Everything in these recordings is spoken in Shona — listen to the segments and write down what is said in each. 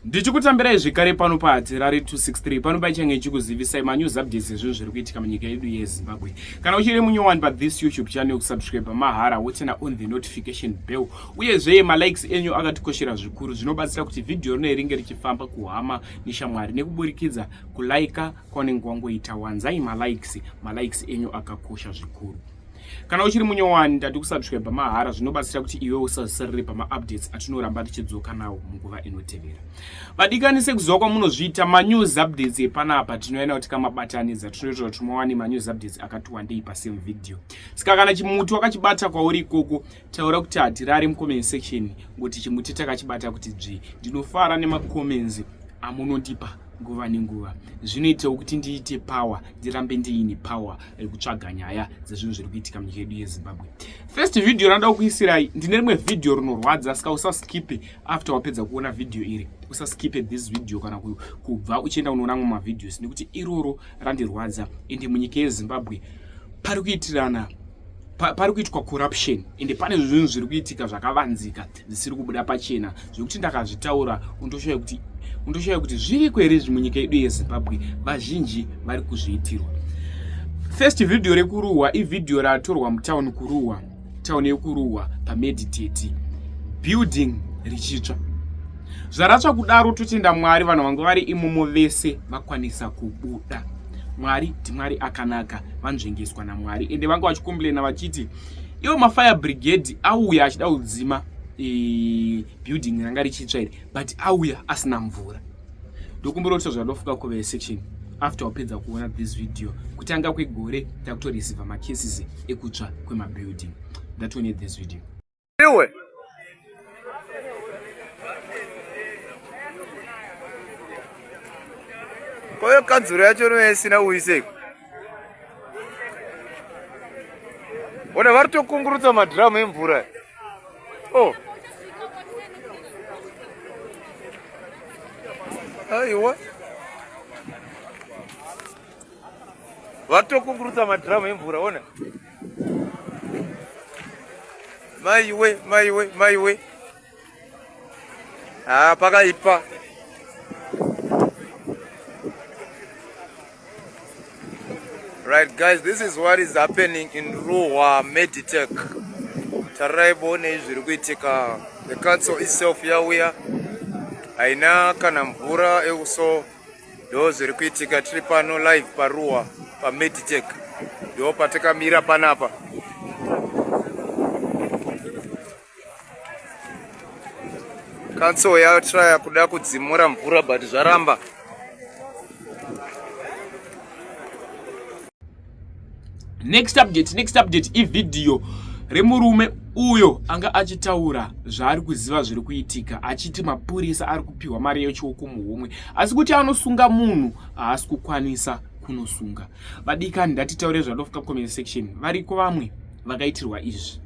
Ndichikutambirai zvekare pano paHatirari 263 pano pachange chikuzivisai manews updates ezvinhu zviri kuitika munyika yedu yeZimbabwe. Kana uchiri munyowani pathis YouTube channel, kusubscribe mahara wotena on the notification bell. Uyezve malikes enyu akatikoshera zvikuru, zvinobatsira kuti video rino ringe richifamba kuhama neshamwari nekuburikidza kulaika kwaunenge wangoita. Wanzai malikes enyu akakosha zvikuru. Kana uchiri munyowani ndati kusubscribe mahara, zvinobatsira kuti iwe usasarire pama-updates atinoramba tichidzoka nawo munguva inotevera. Vadikani sekuziva kwamunozviita manews updates epanapa, tinoenda kuti kamabatanidza tinoita kuti muwane manews updates akati wandei pasame video. Saka kana chimuti wakachibata kwauri ikoko, taura kuti Hatirari mucomment section kuti chimuti takachibata kuti dzvi. Ndinofara nemacomments amunondipa nguva nenguva. Zvinoitawo kuti ndiite power, ndirambe ndiine power yekutsvaga nyaya dzezvinhu zviri kuitika munyika yedu yeZimbabwe. First video ranoda kuisirai ndine rimwe video rinorwadza, saka usaskipe after wapedza kuona video iri. Usaskipe this video kana kubva uchienda unoona mamwe mavideos nekuti iroro randirwadza. Ende munyika yeZimbabwe pari kuitwa corruption, ende pane zvinhu zviri kuitika zvakavanzika zvisiri kubuda pachena zvekuti ndakazvitaura undoshoya kuti zviriko here munyika yedu yeZimbabwe, vazhinji vari kuzviitirwa. First video rekuruwa ividhio ratorwa mutauni kuruwa, tauni yekuruwa paMeditate, building richitsva. Zvaratsva kudaro totenda Mwari, vanhu vangu vari imomo vese vakwanisa kubuda. Mwari ndiMwari akanaka, vanzvengeswa naMwari. Ende vanga vachikomplaina vachiti iwo mafire brigade auya achida kudzima building ranga richitsva iri, but auya asina mvura. Ndokumbura kuti zvadofuka comment section after wapedza kuona this video kutanga kwegore takutoreceiva macases ekutsva kwemabuilding. Ndatione this video. Iwe koyo kadzuro yacho noesina uiseko. Ona vari tokungurutsa madhiramu emvura. Oh. Aiwa. Vari tokungurutsa madhiramu emvura, ona. Maiwe. Pakaipa. Right guys, this is what is happening in Ruwa Meditech. Taraibo nezviri kuitika. The council itself yauya haina kana mvura euso, ndo zviri kuitika. Tiri pano live paRuwa paMeditech, ndo patakamira panapa. Council yatraya kuda kudzimura mvura but zvaramba. Next update ividhio remurume uyo anga achitaura zvaari kuziva zviri kuitika, achiti mapurisa ari kupiwa mari yechioko muhomwe, asi kuti anosunga munhu haasi kukwanisa kunosunga. Vadikani ndatitaure zvadofuka comment section, variko vamwe vakaitirwa izvi.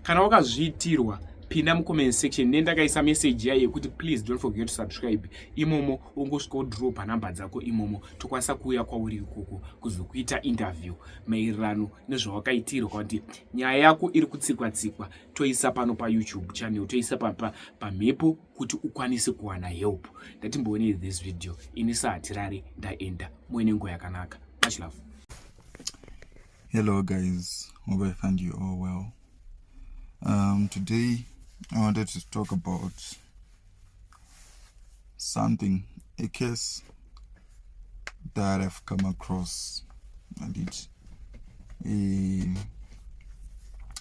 Kana wakazviitirwa, pinda mucomment section nendakaisa message yayo yekuti please don't forget to subscribe. Imomo ungosvika udropa namba dzako imomo, tokwanisa kuuya kwauri ikoko kuzokuita interview maererano nezvawakaitirwa kuti nyaya yako iri kutsikwa-tsikwa. Toisa pano paYouTube channel, toisa pamhepo kuti ukwanise kuwana help. Ndatimboone this video. Ini saHatirari ndaenda. Muwe nenguva yakanaka. Much love. Hello guys, hope I find you all well. Today I wanted to talk about something, a case that I've come across, and it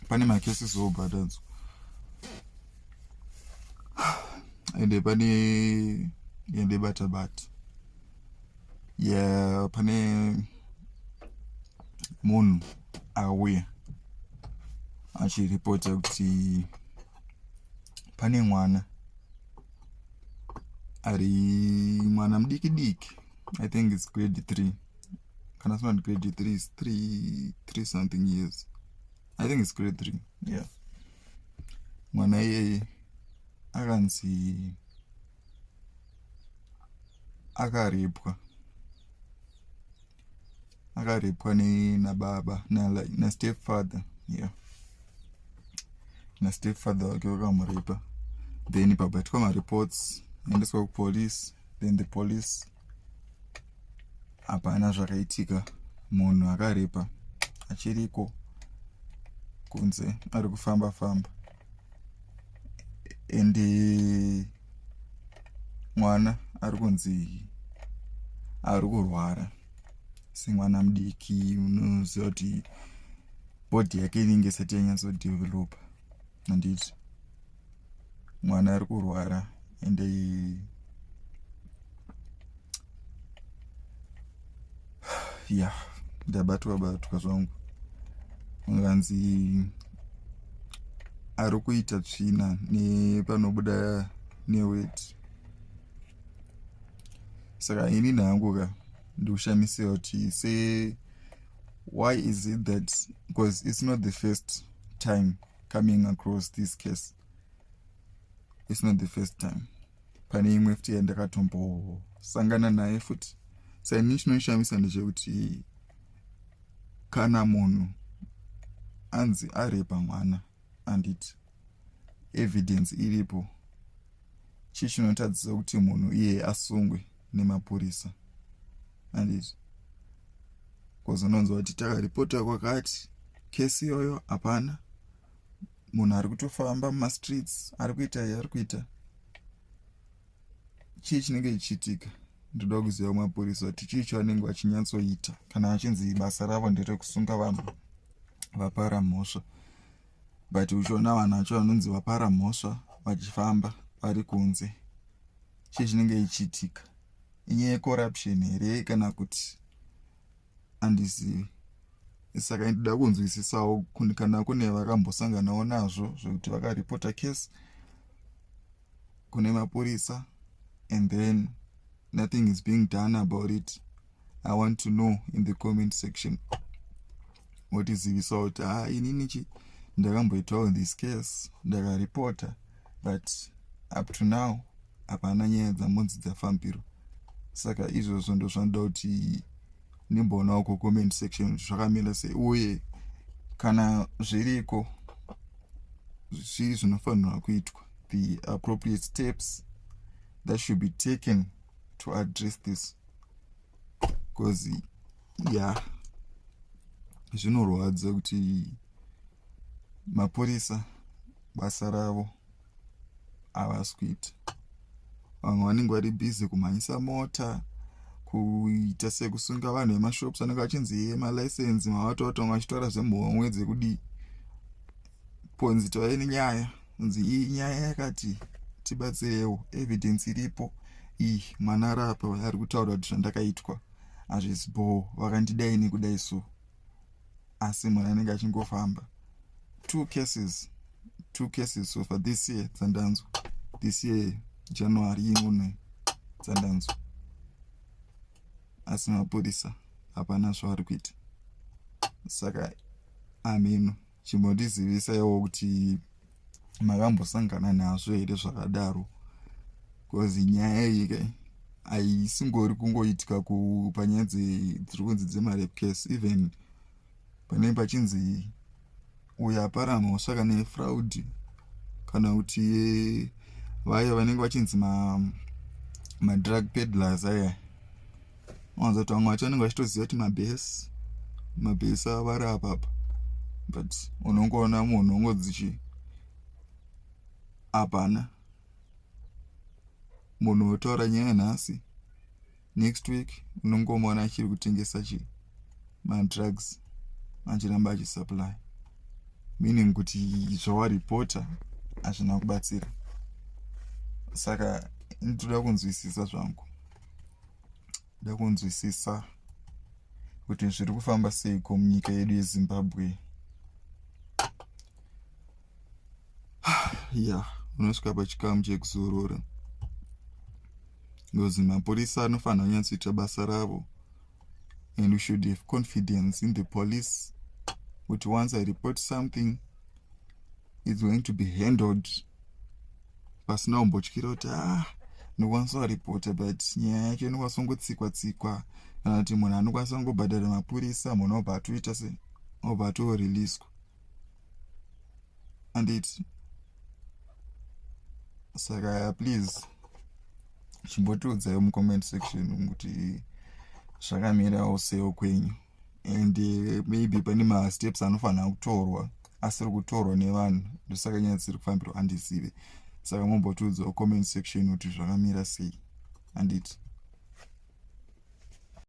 pani my cases so bad and pani yende bat yeah pani munhu auya achiripota kuti pane mwana mudiki, I think it's grade 3. Kana it's not grade 3, it's 3 something years. I think it's grade 3, yeah. Mwana yeye akanzi akarepwa nababa na stepfather, yeah. Na stepfather wake wakamurepa, then baba took my reports endeswa kupolice, then the police hapana zvakaitika, munhu akarepa achiriko kunze ari kufamba famba, ende mwana ari kunzi ari kurwara semwana mudiki. Unoziva kuti body yake inenge isati yanyatsodevelopa, handiti mwana ari kurwara ende ya ndabatwa zvangu. Vanzi ari kuita tsvina nepanobuda neweti, saka ini nhangu ka ndikushamisiwa kuti why is it that, because it's not the first time coming across this case, it's not the first time. Pane imwe futi yandakatombosangana naye futi. Saka ini chinonishamisa ndechekuti kana munhu anzi arepa mwana, handiti evidence iripo, chichinotadzisa kuti munhu iye asungwe nemapurisa, handiti because unonzwa kuti takaripota kwakati, kesi iyoyo hapana, munhu ari kutofamba mumastreets ari kuita chii chinenge chichiitika. Ndoda kuziva kumapurisa kuti chii chavanenge vachinyatsoita kana vachinzi basa ravo nderekusunga vanhu vapara mhosva. But uchiona vanhu vacho vanonzi vapara mhosva vachifamba vari kunze, chii chinenge chichiitika? Inyaya yecorruption here kana kuti handizivi. Saka ndoda kunzwisisawo kana kune vakambosanganawo nazvo zvekuti vakaripota case kune mapurisa and then nothing is being done about it. I want to know in the comment section. Votizivisawo kuti inini ndakamboitawo this case, ndakaripota, but up to now hapana nyaya dzambonzi dzafambiro. Saka izvozvo ndo zvanoda kuti nimboonawo kucomment section zvakamira sei, uye kana zviriko zvii zvinofanirwa kuitwa, the appropriate steps that should be taken to address this, because zvinorwadza kuti mapurisa basa ravo havasi kuita. Vamwe vanenge vari busy kumhanyisa mota, kuita sekusunga vanhu vemashops anenge achinzi emalicense, mavatovatonga vachitora zvemhomwe dzekudi ponzi tovai nenyaya kunzi iyi nyaya yakati tibatsirewo, evidence iripo, iyi mwana arapa ari kutaura kuti zvandakaitwa hazvisipo, vakandidai nekudai so, asi munhu anenge achingofamba. Two cases so far this year dzandanzwa, this year January imwe dzandanzwa, asi mapurisa hapana zvavari kuita. Saka ameno chimbondizivisa kuti makambosangana nazvo here zvakadaro, because nyaya iyi haisingori kungoitika panyaya dziri kunzi dzemarape case. Even panenge pachinzi uyo apara mhosva kana yefraud, kana kuti vaya vanenge vachinzi madrug peddlers aya, wanza kuti vamwe vacho vanenge vachitoziva kuti mabhesi avari apapa, but unongoona munhu ungodzichi hapana. Munhu wotaura nyaya nhasi, next week unongomona achiri kutengesa madrugs achiramba achisupply, meaning kuti zvawaripota hazvina kubatsira. Saka ndoda kunzwisisa zvangu, ndoda kunzwisisa kuti zviri kufamba seiko munyika yedu yeZimbabwe. Unosvika pachikamu chekuzorora, because mapurisa anofanira kunyatsoita basa ravo, and we should have confidence in the police kuti once I report something it's going to be handled pasina kumbotyira kuti nokwanisa kuripota, but nyaya yacho inokwanisa kungotsikwa kana kuti munhu anokwanisa kungobhadhara mapurisa, munhu obva atoita se obva atoriliswa, handiti. Saka please chimbotiudzayo mucomment section kuti zvakamirawo seo kwenyu, and maybe pane masteps anofanira kutorwa asiri kutorwa nevanhu, ndosaka nyaya dzisiri kufambirwa handizive. Saka mombotiudzawo comment section kuti zvakamira sei handiti.